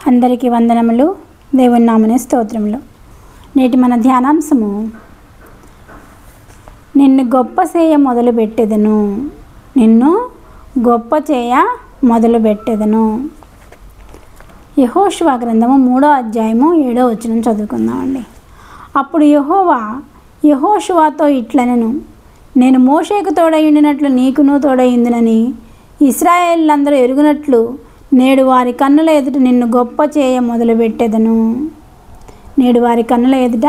అందరికీ వందనములు. దేవుని నామమున స్తోత్రములు. నేటి మన ధ్యానాంశము నిన్ను గొప్ప చేయ మొదలుపెట్టెదను. నిన్ను గొప్ప చేయ మొదలుపెట్టెదను. యెహోషువ గ్రంథము 3వ అధ్యాయము 7వ వచనం చదువుకుందామండి. అప్పుడు యెహోవా యెహోషువతో ఇట్లనెను, నేను మోషేకు తోడయుండినట్లు నీకును తోడయుందునని ఇశ్రాయేలులందరూ ఎరుగునట్లు నేడు వారి కన్నుల ఎదుట నిన్ను గొప్ప చేయ మొదలుపెట్టెదను. నేడు వారి కన్నుల ఎదుట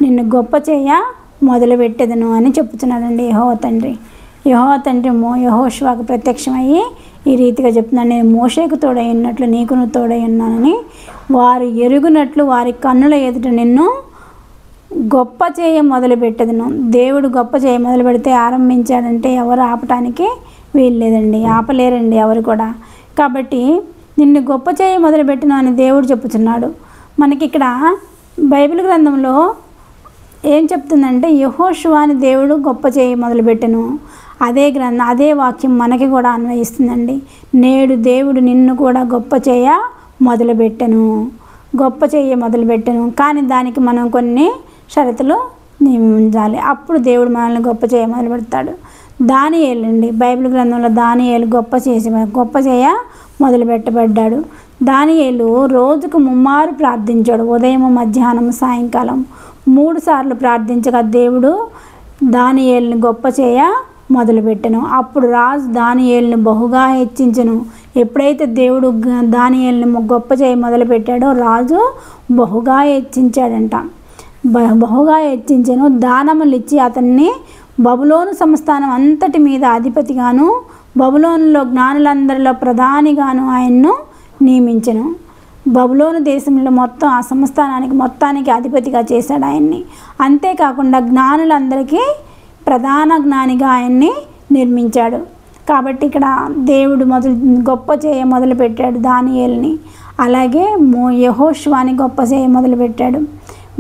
నిన్ను గొప్ప చేయ మొదలుపెట్టెదను అని చెప్తున్నాడండి యెహోవా తండ్రి. యెహోవా తండ్రి యెహోషువకు ప్రత్యక్షమయ్యి ఈ రీతిగా చెప్తున్నాను, నేను మోషేకు తోడై ఉన్నట్లు నీకును తోడై ఉన్నానని వారు ఎరుగునట్లు వారి కన్నుల ఎదుట నిన్ను గొప్ప చేయ మొదలుపెట్టెదను. దేవుడు గొప్ప చేయ మొదలు పెడితే ఆరంభించాడంటే ఎవరు ఆపటానికి వీల్లేదండి, ఆపలేరండి ఎవరు కూడా. కాబట్టి నిన్ను గొప్ప చేయ మొదలుపెట్టను అని దేవుడు చెప్పుచున్నాడు. మనకి ఇక్కడ బైబిల్ గ్రంథంలో ఏం చెప్తుందంటే యెహోషువని దేవుడు గొప్ప చేయ మొదలుపెట్టను. అదే వాక్యం మనకి కూడా అన్వయిస్తుందండి. నేడు దేవుడు నిన్ను కూడా గొప్ప చేయ మొదలుపెట్టను, గొప్ప చేయ మొదలుపెట్టను. కానీ దానికి మనం కొన్ని షరతులు ఉంచాలి. అప్పుడు దేవుడు మనల్ని గొప్ప చేయ మొదలు పెడతాడు. దానియేలు అండి, బైబిల్ గ్రంథంలో దానియేలు గొప్ప చేయ మొదలు పెట్టబడ్డాడు. దానియేలు రోజుకు 3 మారు ప్రార్థించాడు. ఉదయం, మధ్యాహ్నం, సాయంకాలం 3 సార్లు ప్రార్థించగా దేవుడు దానియేలుని గొప్ప చేయ మొదలుపెట్టెను. అప్పుడు రాజు దానియేలుని బహుగా హెచ్చించెను. ఎప్పుడైతే దేవుడు దానియేలుని గొప్ప చేయ మొదలుపెట్టాడో రాజు బహుగా హెచ్చించాడంట. బహుగా హెచ్చించెను. దానములు ఇచ్చి అతన్ని బబులోను సంస్థానం అంతటి మీద అధిపతిగాను బబులోనులో జ్ఞానులందరిలో ప్రధానిగాను ఆయన్ను నియమించెను. బబులోను దేశంలో మొత్తం ఆ సంస్థానానికి మొత్తానికి అధిపతిగా చేశాడు ఆయన్ని. అంతేకాకుండా జ్ఞానులందరికీ ప్రధాన జ్ఞానిగా ఆయన్ని నిర్మించాడు. కాబట్టి ఇక్కడ దేవుడు గొప్ప చేయ మొదలుపెట్టాడు దానియేలుని. అలాగే యెహోషువని గొప్ప చేయ మొదలుపెట్టాడు.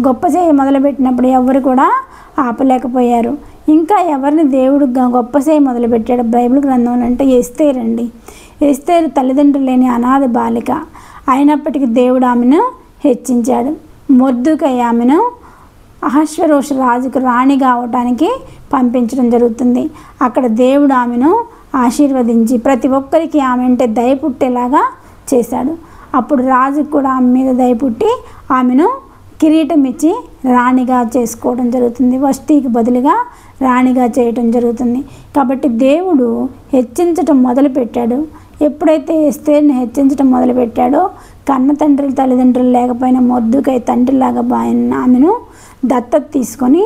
గొప్ప చేయ మొదలుపెట్టినప్పుడు ఎవరు కూడా ఆపలేకపోయారు. ఇంకా ఎవరిని దేవుడు గొప్ప చేయ మొదలుపెట్టాడు బైబిల్ గ్రంథంలో అంటే ఎస్తేరు అండి. ఎస్తేరు తల్లిదండ్రులు లేని అనాథ బాలిక అయినప్పటికీ దేవుడు ఆమెను హెచ్చించాడు. మొర్దెకై ఆమెను అహష్వేరోషు రాజుకు రాణిగా అవటానికి పంపించడం జరుగుతుంది. అక్కడ దేవుడు ఆమెను ఆశీర్వదించి ప్రతి ఒక్కరికి ఆమె అంటే దయ పుట్టేలాగా చేశాడు. అప్పుడు రాజుకు కూడా ఆమె మీద దయ పుట్టి ఆమెను కిరీటం ఇచ్చి రాణిగా చేసుకోవడం జరుగుతుంది. వష్టికి బదులుగా రాణిగా చేయటం జరుగుతుంది. కాబట్టి దేవుడు హెచ్చించటం మొదలుపెట్టాడు. ఎప్పుడైతే ఎస్తేరుని హెచ్చించటం మొదలుపెట్టాడో కన్న తండ్రులు తల్లిదండ్రులు లేకపోయినా మొర్దెకై తండ్రిలాగా ఆమెను దత్తత తీసుకొని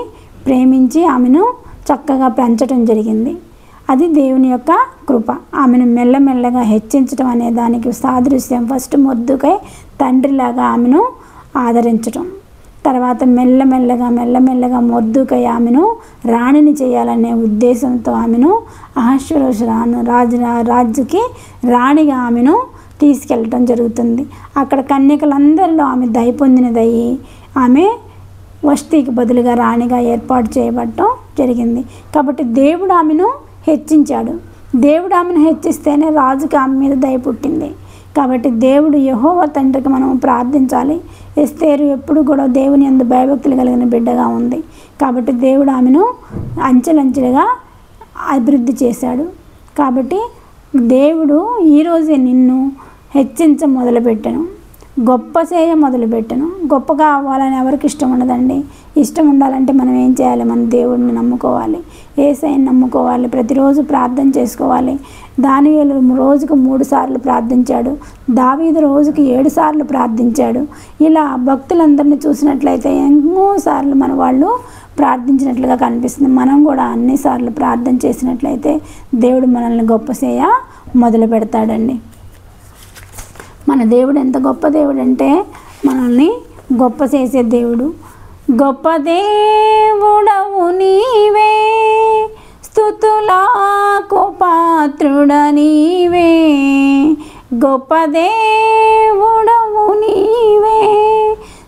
ప్రేమించి ఆమెను చక్కగా పెంచడం జరిగింది. అది దేవుని యొక్క కృప. ఆమెను మెల్లమెల్లగా హెచ్చించడం అనే దానికి సాదృశ్యం. ఫస్ట్ మొర్దెకై తండ్రిలాగా ఆమెను ఆదరించటం, తర్వాత మెల్లమెల్లగా మొర్దెకై ఆమెను రాణిని చేయాలనే ఉద్దేశంతో ఆమెను అహష్వేరోషు రాజుకి రాణిగా ఆమెను తీసుకెళ్ళటం జరుగుతుంది. అక్కడ కన్యకలందరిలో ఆమె దయ పొందినదయ్యి ఆమె వష్టికి బదులుగా రాణిగా ఏర్పాటు చేయబడటం జరిగింది. కాబట్టి దేవుడు ఆమెను హెచ్చించాడు. దేవుడు ఆమెను హెచ్చిస్తేనే రాజుకి ఆమె మీద దయ పుట్టింది. కాబట్టి దేవుడు యెహోవా తండ్రికి మనం ప్రార్థించాలి. ఎస్తేరు ఎప్పుడు కూడా దేవుని యందు భయభక్తులు కలిగిన బిడ్డగా ఉంది. కాబట్టి దేవుడు ఆమెను అంచెలంచెలుగా అభివృద్ధి చేశాడు. కాబట్టి దేవుడు ఈరోజే నిన్ను హెచ్చించ మొదలుపెట్టను, గొప్ప చేయ మొదలుపెట్టను. గొప్పగా అవ్వాలని ఎవరికి ఇష్టం ఉండదండి. ఇష్టం ఉండాలంటే మనం ఏం చేయాలి? మన దేవుడిని నమ్ముకోవాలి, యేసయ్యని నమ్ముకోవాలి, ప్రతిరోజు ప్రార్థన చేసుకోవాలి. దానియేలు రోజుకు 3 సార్లు ప్రార్థించాడు. దావీదు రోజుకి 7 సార్లు ప్రార్థించాడు. ఇలా భక్తులందరినీ చూసినట్లయితే ఎన్నోసార్లు మన వాళ్ళు ప్రార్థించినట్లుగా కనిపిస్తుంది. మనం కూడా అన్నిసార్లు ప్రార్థన చేసినట్లయితే దేవుడు మనల్ని గొప్ప చేయ మొదలు పెడతాడండి. మన దేవుడు ఎంత గొప్ప దేవుడు అంటే మనల్ని గొప్ప చేసే దేవుడు. గొప్ప దేవుడవు నీవే, స్తుతులకు పాత్రుడ నీవే. గొప్ప దేవుడవు నీవే,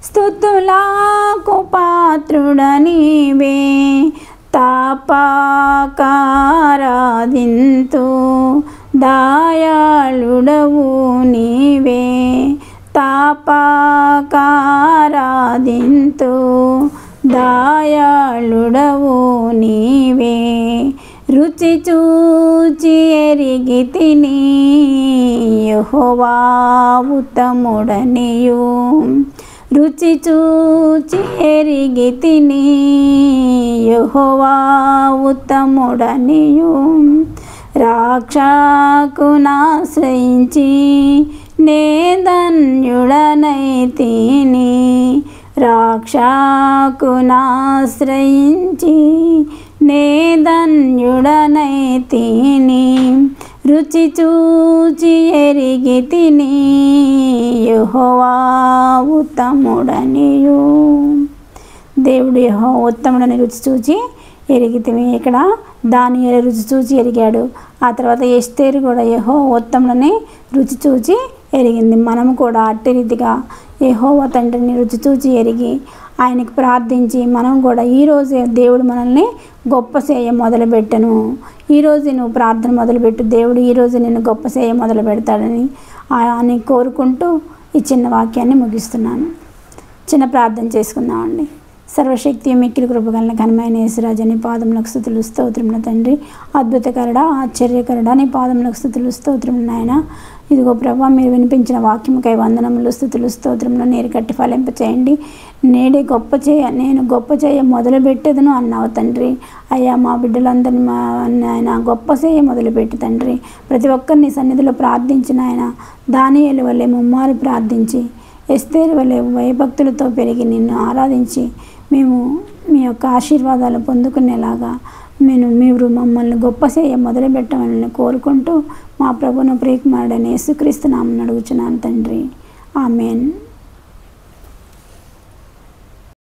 స్తుతులకు పాత్రుడ నీవే. తాపకారాధింతు దయాళుడవు నీవే, తాపకారాధింతు తప్పకారాధింతు దయాళుడవు నీవే రుచి చూచి ఎరిగి తిని యెహోవా ఉత్తముడనియు రుచి చూచి ఎరిగి తిని యెహోవా ఉత్తముడనియు రాక్షకునాశ్రయించి నే ధన్యుడనైతిని రాక్షకునాశ్రయించి నే ధన్యుడనైతిని రుచి చూచి ఎరిగి తిని యెహోవా ఉత్తముడనియు దేవుడు యెహోవా ఉత్తముడని రుచి చూచి ఎరిగితిమి. ఇక్కడ దానియేలు రుచి చూచి ఎరిగాడు. ఆ తర్వాత ఎస్తేరు కూడా యెహోవా ఉత్తముడని రుచి చూచి ఎరిగింది. మనము కూడా అట్టి రీతిగా యెహోవా తండ్రిని రుచి చూచి ఎరిగి ఆయనకు ప్రార్థించి మనం కూడా ఈరోజే దేవుడు మనల్ని గొప్ప చేయ మొదలుపెట్టను. ఈరోజు నువ్వు ప్రార్థన మొదలుపెట్టు, దేవుడు ఈరోజు నిన్ను గొప్ప చేయ మొదలు పెడతాడని అని కోరుకుంటూ ఈ చిన్న వాక్యాన్ని ముగిస్తున్నాను. చిన్న ప్రార్థన చేసుకుందామండి. సర్వశక్తి మిక్కిలి కృపగలన ఘనమైన యేసురాజు నీ పాదములకు స్తుతులు స్తోత్రములు తండ్రి. అద్భుతకరుడా ఆశ్చర్యకరుడా నీ పాదములకు స్తుతులు స్తోత్రములు నాయన. ఇదిగో ప్రభా, మీరు వినిపించిన వాక్యముకై వందనములు స్తుతులు స్తోత్రములు నీరు కట్టి ఫలింప చేయండి. నేడే నేను గొప్ప చేయ మొదలుపెట్టేదను అన్నావు తండ్రి. అయ్యా మా బిడ్డలందరినీ ఆయన గొప్ప చేయ మొదలుపెట్టి తండ్రి ప్రతి ఒక్కరిని సన్నిధిలో ప్రార్థించిన ఆయన దానియేలు వలె ముమ్మారు ప్రార్థించి ఎస్తేరు వలె భయభక్తులతో పెరిగి నిన్ను ఆరాధించి మేము మీ యొక్క ఆశీర్వాదాలు పొందుకునేలాగా మీరు మమ్మల్ని గొప్ప చేయ మొదలుపెట్టమని కోరుకుంటూ మా ప్రభువును ప్రియకుమారుడైన యేసుక్రీస్తు నామమున అడుగుచున్నాను తండ్రి.